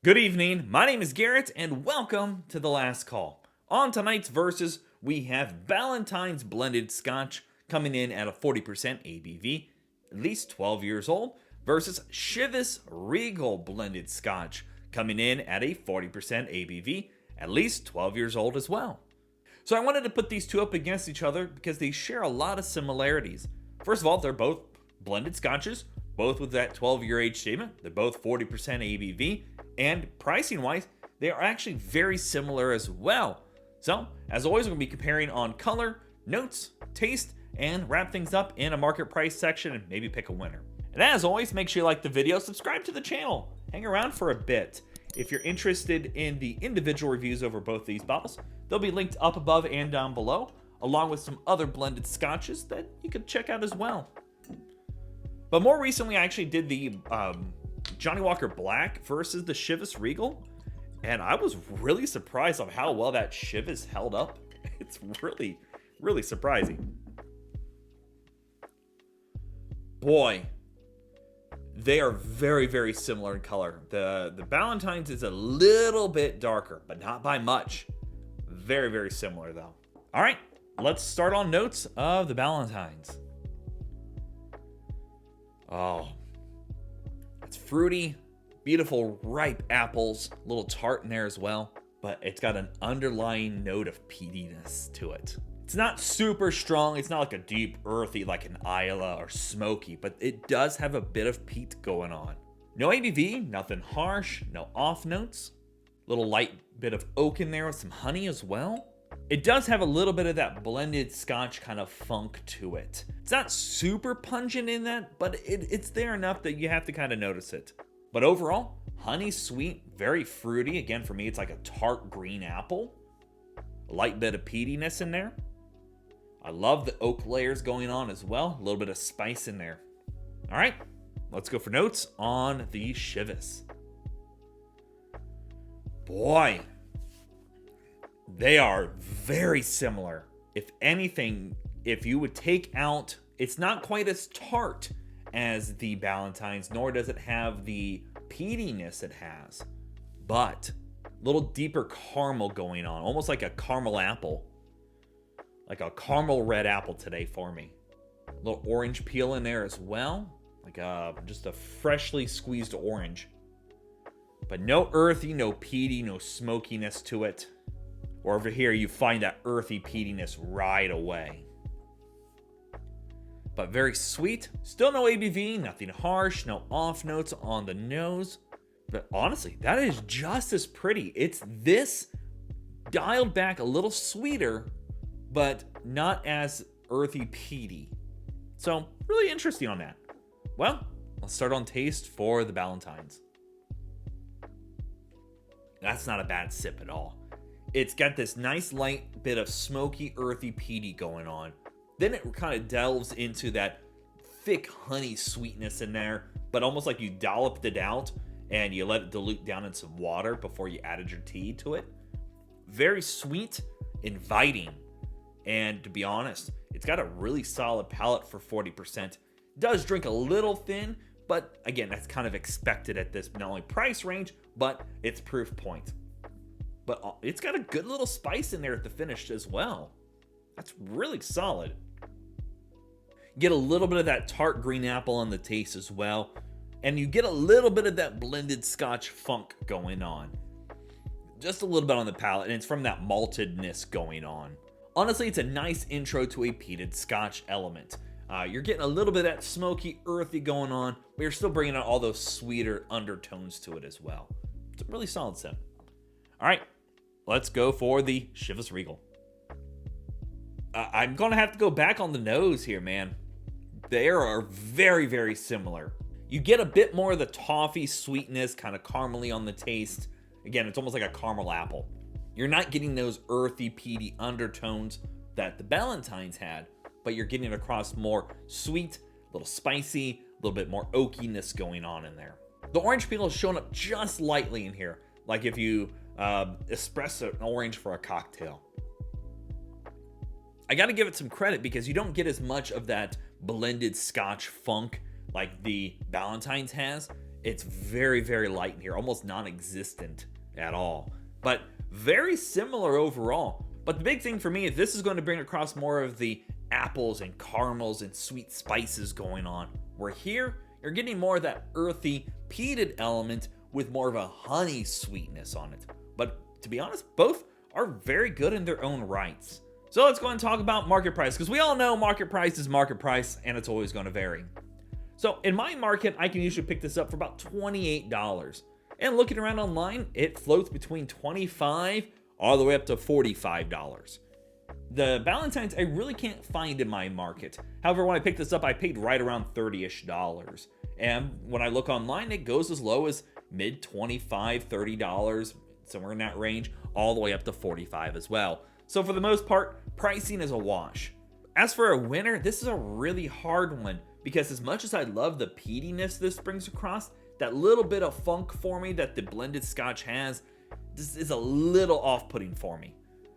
Good evening, my name is Garrett, and welcome to The Last Call. On tonight's verses, we have Ballantines blended Scotch coming in at a 40% ABV, at least 12 years old, versus Chivas Regal blended Scotch coming in at a 40% ABV, at least 12 years old as well. So I wanted to put these two up against each other because they share a lot of similarities. First of all, they're both blended Scotches, both with that 12-year age statement. They're both 40% ABV. And pricing-wise, they are actually very similar as well. So, as always, we're going to be comparing on color, notes, taste, and wrap things up in a market price section and maybe pick a winner. And as always, make sure you like the video, subscribe to the channel, hang around for a bit. If you're interested in the individual reviews over both these bottles, they'll be linked up above and down below, along with some other blended scotches that you could check out as well. But more recently, I actually did the Johnnie Walker Black versus the Chivas Regal, and I was really surprised on how well that Chivas held up. It's really, really surprising. Boy, they are very, very similar in color. The Ballantines is a little bit darker, but not by much. Very, very similar though. All right, let's start on notes of the Ballantines. Oh, it's fruity, beautiful ripe apples, a little tart in there as well, but it's got an underlying note of peatiness to it. It's not super strong, it's not like a deep earthy like an Isla or smoky, but it does have a bit of peat going on. No ABV, nothing harsh, no off notes. Little light bit of oak in there with some honey as well. It does have a little bit of that blended Scotch kind of funk to it. It's not super pungent in that, but it's there enough that you have to kind of notice it. But overall, honey sweet, very fruity. Again, for me, it's like a tart green apple. A light bit of peatiness in there. I love the oak layers going on as well. A little bit of spice in there. All right, let's go for notes on the Chivas. Boy, they are very similar. If anything, if you would take out, it's not quite as tart as the Ballantines, nor does it have the peatiness it has, but a little deeper caramel going on, almost like a caramel apple, like a caramel red apple today for me. A little orange peel in there as well, like just a freshly squeezed orange, but no earthy, no peaty, no smokiness to it. Or over here, you find that earthy peatiness right away. But very sweet. Still no ABV, nothing harsh, no off notes on the nose. But honestly, that is just as pretty. It's this dialed back a little sweeter, but not as earthy peaty. So really interesting on that. Well, let's start on taste for the Ballantines. That's not a bad sip at all. It's got this nice light bit of smoky, earthy, peaty going on. Then it kind of delves into that thick honey sweetness in there, but almost like you dolloped it out and you let it dilute down in some water before you added your tea to it. Very sweet, inviting, and to be honest, it's got a really solid palate for 40%. It does drink a little thin, but again, that's kind of expected at this not only price range, but its proof point. But it's got a good little spice in there at the finish as well. That's really solid. You get a little bit of that tart green apple on the taste as well. And you get a little bit of that blended Scotch funk going on. Just a little bit on the palate, and it's from that maltedness going on. Honestly, it's a nice intro to a peated Scotch element. You're getting a little bit of that smoky, earthy going on, but you're still bringing out all those sweeter undertones to it as well. It's a really solid sip. All right, let's go for the Chivas Regal. I'm going to have to go back on the nose here, man. They are very, very similar. You get a bit more of the toffee sweetness, kind of caramely on the taste. Again, it's almost like a caramel apple. You're not getting those earthy, peaty undertones that the Ballantines had, but you're getting across more sweet, a little spicy, a little bit more oakiness going on in there. The orange peel is showing up just lightly in here, like if you espresso an orange for a cocktail. I got to give it some credit because you don't get as much of that blended Scotch funk like the Ballantines has. It's very, very light in here, almost non-existent at all. But very similar overall. But the big thing for me is this is going to bring across more of the apples and caramels and sweet spices going on. Where here, you're getting more of that earthy, peated element with more of a honey sweetness on it. But to be honest, both are very good in their own rights. So let's go and talk about market price, because we all know market price is market price and it's always going to vary. So in my market, I can usually pick this up for about $28. And looking around online, it floats between $25 all the way up to $45. The Ballantines I really can't find in my market. However, when I picked this up, I paid right around $30-ish. And when I look online, it goes as low as mid $25, $30, somewhere in that range, all the way up to $45 as well. So for the most part, pricing is a wash. As for a winner, this is a really hard one, because as much as I love the peatiness this brings across, that little bit of funk for me that the blended Scotch has, this is a little off-putting for me.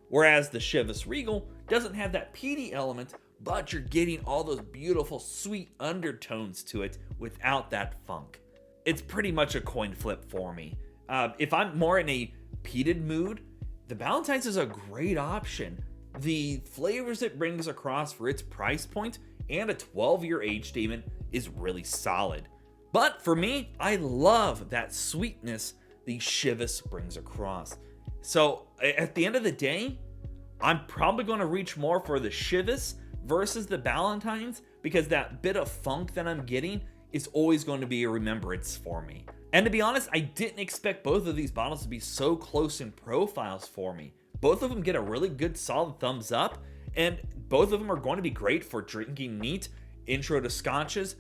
Whereas the Chivas Regal doesn't have that peaty element, but you're getting all those beautiful sweet undertones to it without that funk. It's pretty much a coin flip for me. If I'm more in a peated mood, the Ballantines is a great option. The flavors it brings across for its price point and a 12-year age statement is really solid. But for me, I love that sweetness the Chivas brings across. So at the end of the day, I'm probably going to reach more for the Chivas versus the Ballantines, because that bit of funk that I'm getting is always going to be a remembrance for me. And to be honest, I didn't expect both of these bottles to be so close in profiles for me. Both of them get a really good solid thumbs up, and both of them are going to be great for drinking neat, intro to scotches,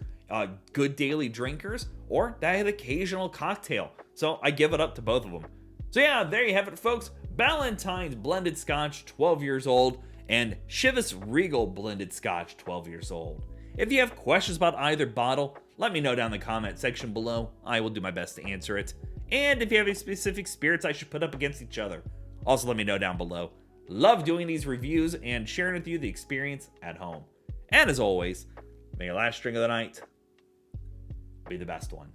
good daily drinkers, or that occasional cocktail. So I give it up to both of them. So yeah, there you have it, folks. Ballantines blended Scotch, 12 years old, and Chivas Regal blended Scotch, 12 years old. If you have questions about either bottle, let me know down in the comment section below. I will do my best to answer it. And if you have any specific spirits I should put up against each other, also let me know down below. Love doing these reviews and sharing with you the experience at home. And as always, may your last drink of the night be the best one.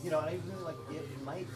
You know, I really like it. It might